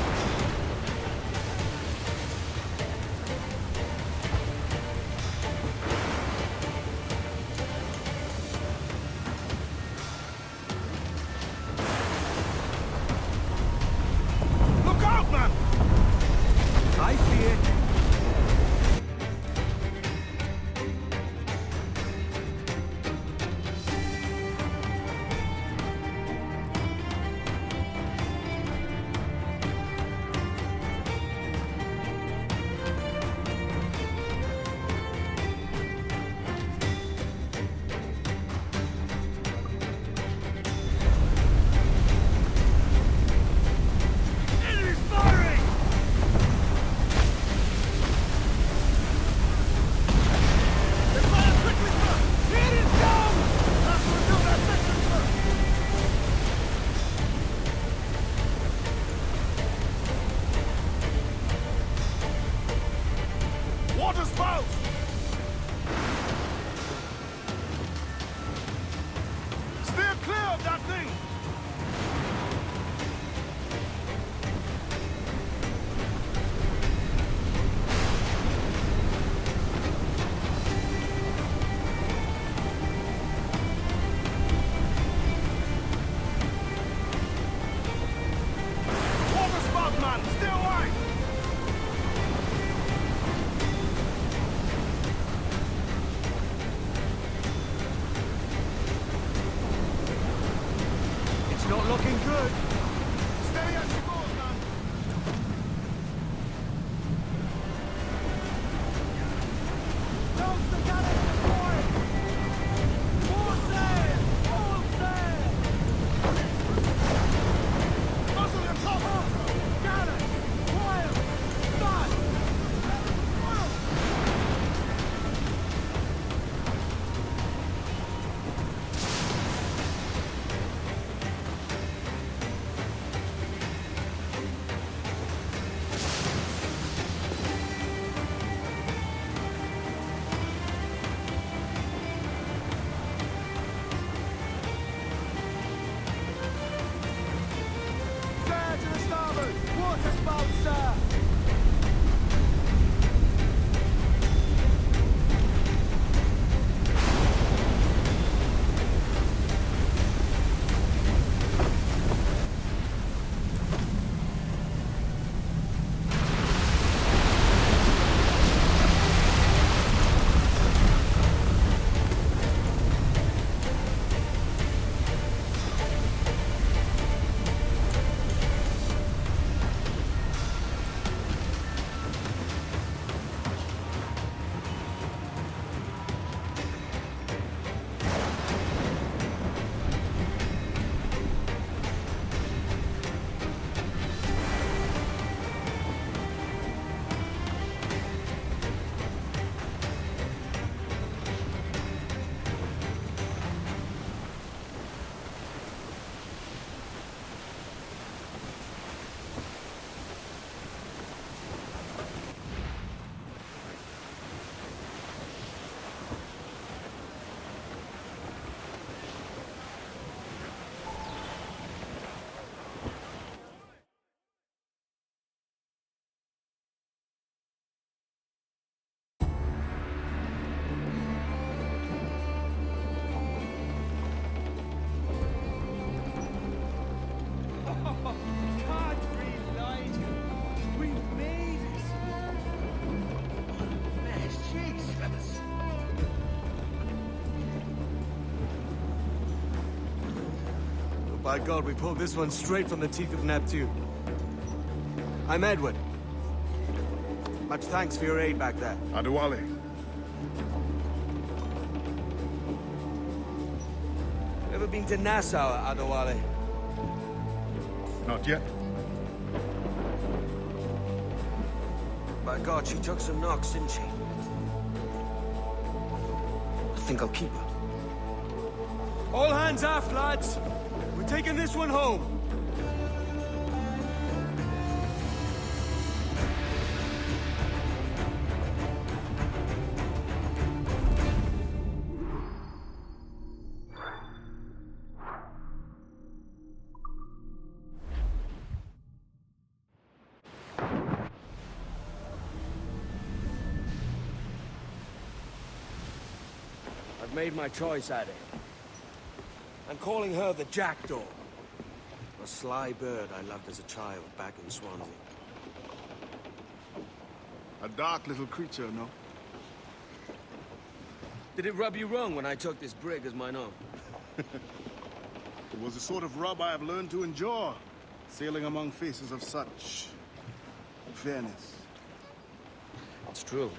Look out, man! I see it. Enemy firing! They fire quickly, sir! Here it comes! That's what do that section, sir! Water spouts! Steer clear of that thing! Water spout, man! Stay wide! It's not looking good. Steady as she goes, man! Close the cannons to point! Full sail! Full sail! Muzzle your top! Cannon! Fire! Start! By God, we pulled this one straight from the teeth of Neptune. I'm Edward. Much thanks for your aid back there. Adewale. Ever been to Nassau, Adewale? Not yet. By God, she took some knocks, didn't she? I think I'll keep her. All hands aft, lads! We're taking this one home! I've made my choice, Addy. I'm calling her the Jackdaw. A sly bird I loved as a child back in Swansea. A dark little creature, no? Did it rub you wrong when I took this brig as mine own? It was the sort of rub I have learned to endure, sailing among faces of such fairness. It's true.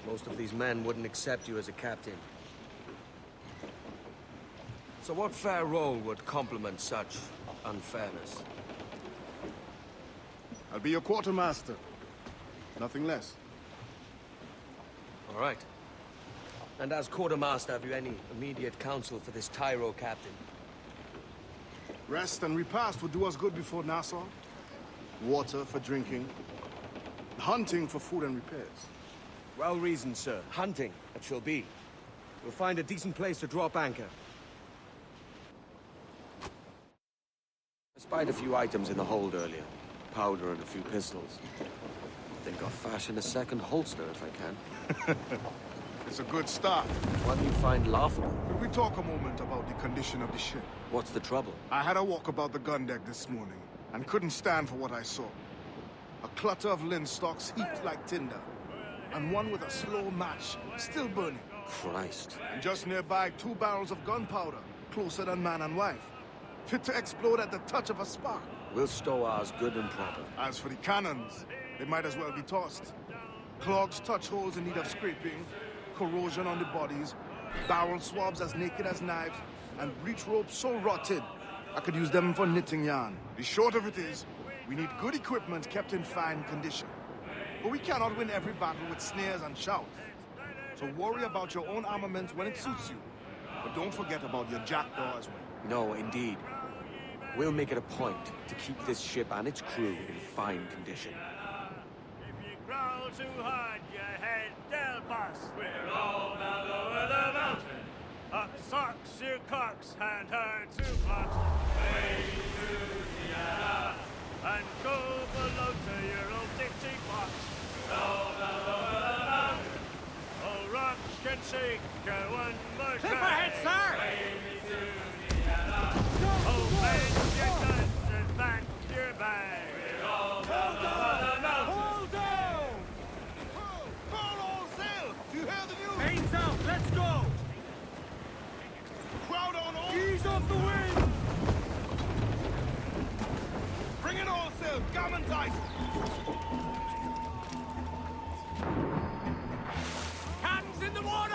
Most of these men wouldn't accept you as a captain. So what fair role would complement such unfairness? I'll be your quartermaster. Nothing less. All right. And as quartermaster, have you any immediate counsel for this Tyro captain? Rest and repast would do us good before Nassau. Water for drinking. Hunting for food and repairs. Well reasoned, sir. Hunting, it shall be. We'll find a decent place to drop anchor. I spied a few items in the hold earlier. Powder and a few pistols. Think I'll fashion a second holster if I can. It's a good start. What do you find laughable? Could we talk a moment about the condition of the ship? What's the trouble? I had a walk about the gun deck this morning, and couldn't stand for what I saw. A clutter of linstocks heaped like tinder, and one with a slow match still burning. Christ. And just nearby, 2 barrels of gunpowder, closer than man and wife. Fit to explode at the touch of a spark. We'll stow ours good and proper. As for the cannons, they might as well be tossed. Clogs touch holes in need of scraping, corrosion on the bodies, barrel swabs as naked as knives, and breech ropes so rotted, I could use them for knitting yarn. The short of it is, we need good equipment kept in fine condition. But we cannot win every battle with snares and shouts. So worry about your own armament when it suits you. But don't forget about your jackdaw as well. No, indeed. We'll make it a point to keep this ship and its crew in fine condition. If you growl too hard, your head they'll bust. We're all now over the mountain. Up socks your cocks, hand her to pot. Way to Vienna. And go below to your old dicty box. All now over the mountain. Oh, rock can shake one more time. Tip ahead, sir! Way to Vienna. Oh, bend your guns and back your bag. We're all down over the mountain. Hold down! Call all sail! Do you hear the news? Mains out, let's go! Crowd on all! Ease off the wind! Bring in all sail! Garment ice! Cannons in the water!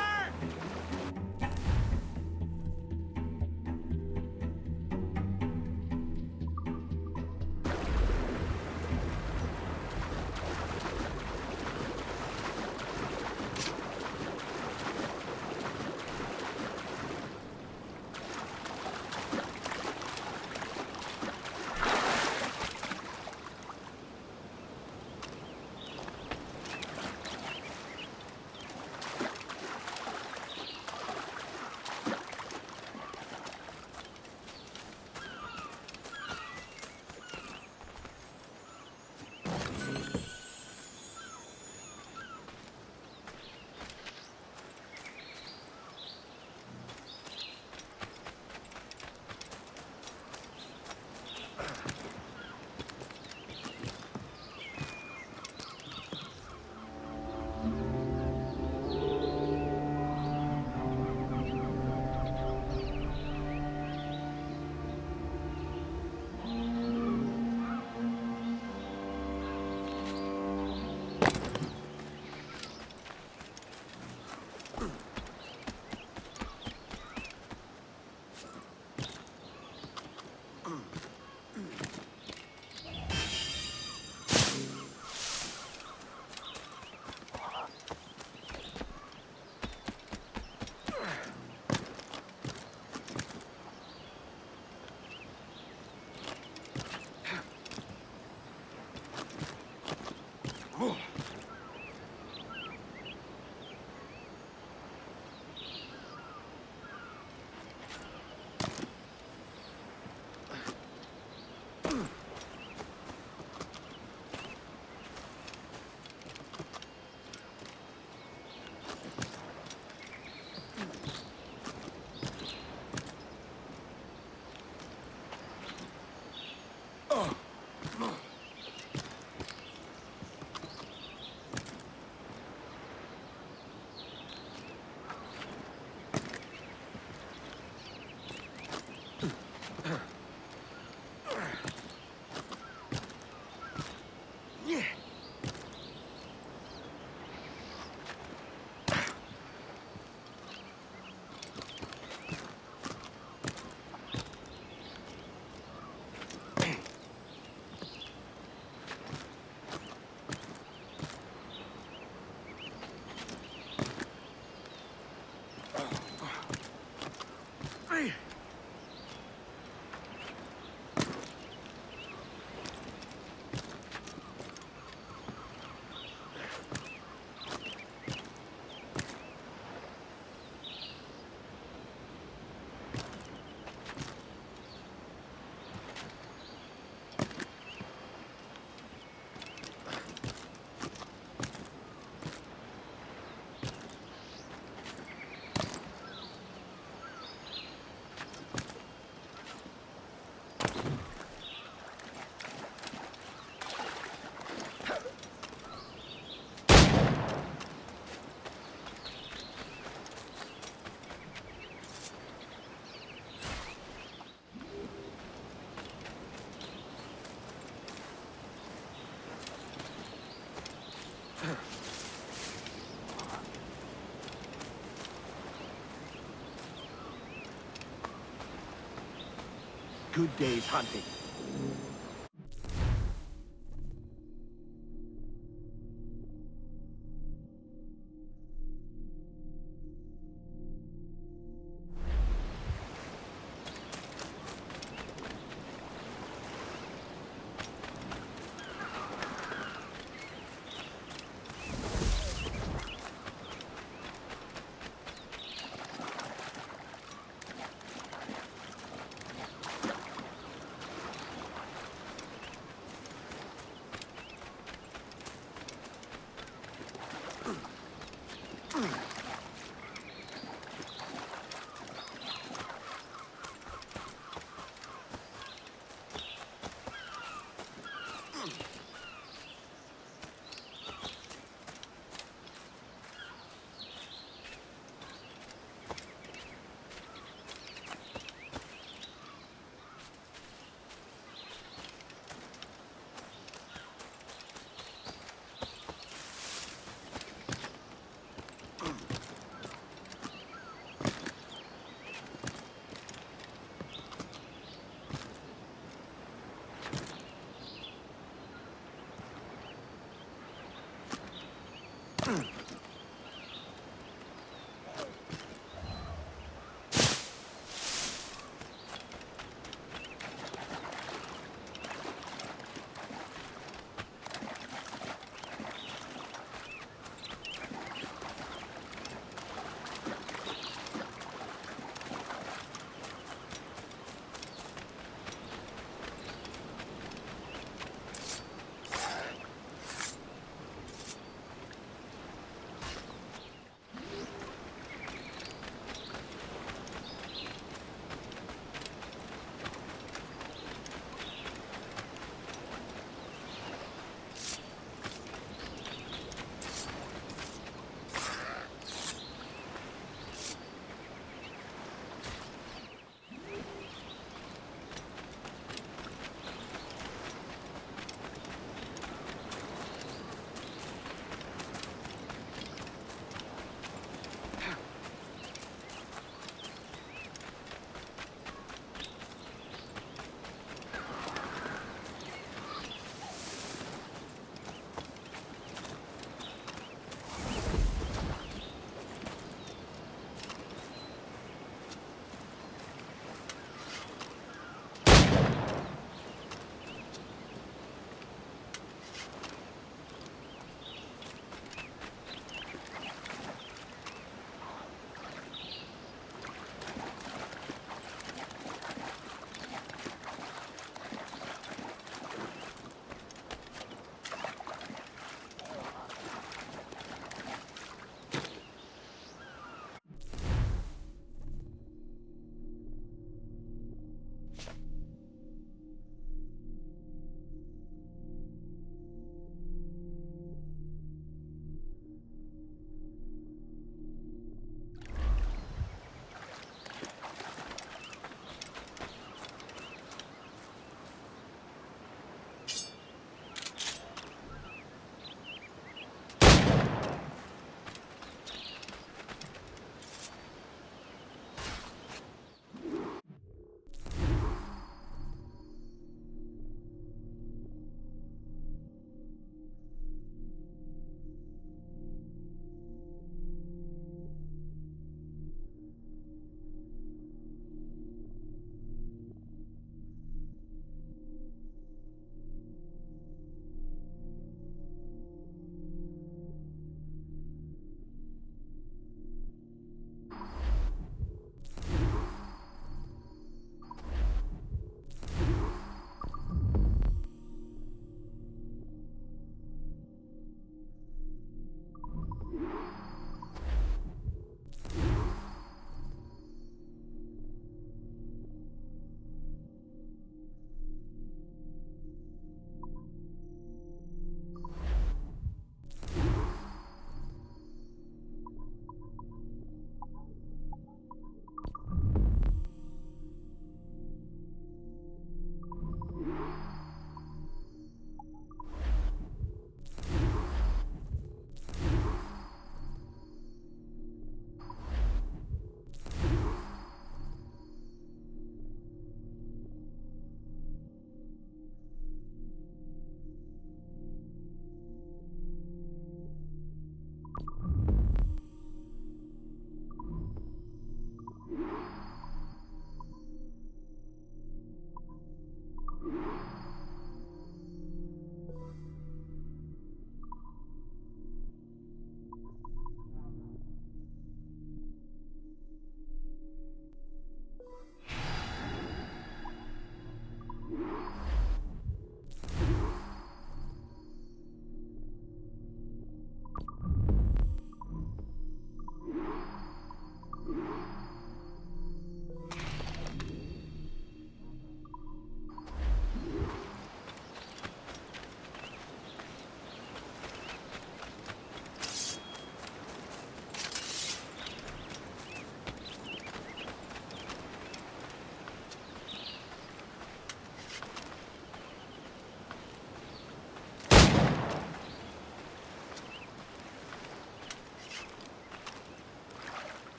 good day's hunting.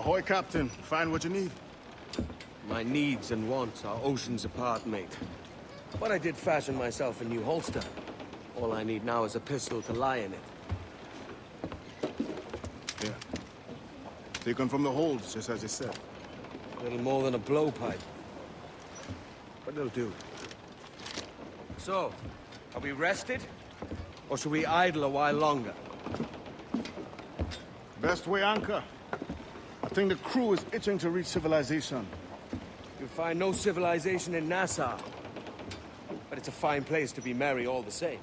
Ahoy, Captain. Find what you need. My needs and wants are oceans apart, mate. But I did fashion myself a new holster. All I need now is a pistol to lie in it. Yeah. Taken from the holds, just as you said. A little more than a blowpipe. But it'll do. So, are we rested? Or should we idle a while longer? Best way anchor. I think the crew is itching to reach civilization. You'll find no civilization in Nassau. But it's a fine place to be merry all the same.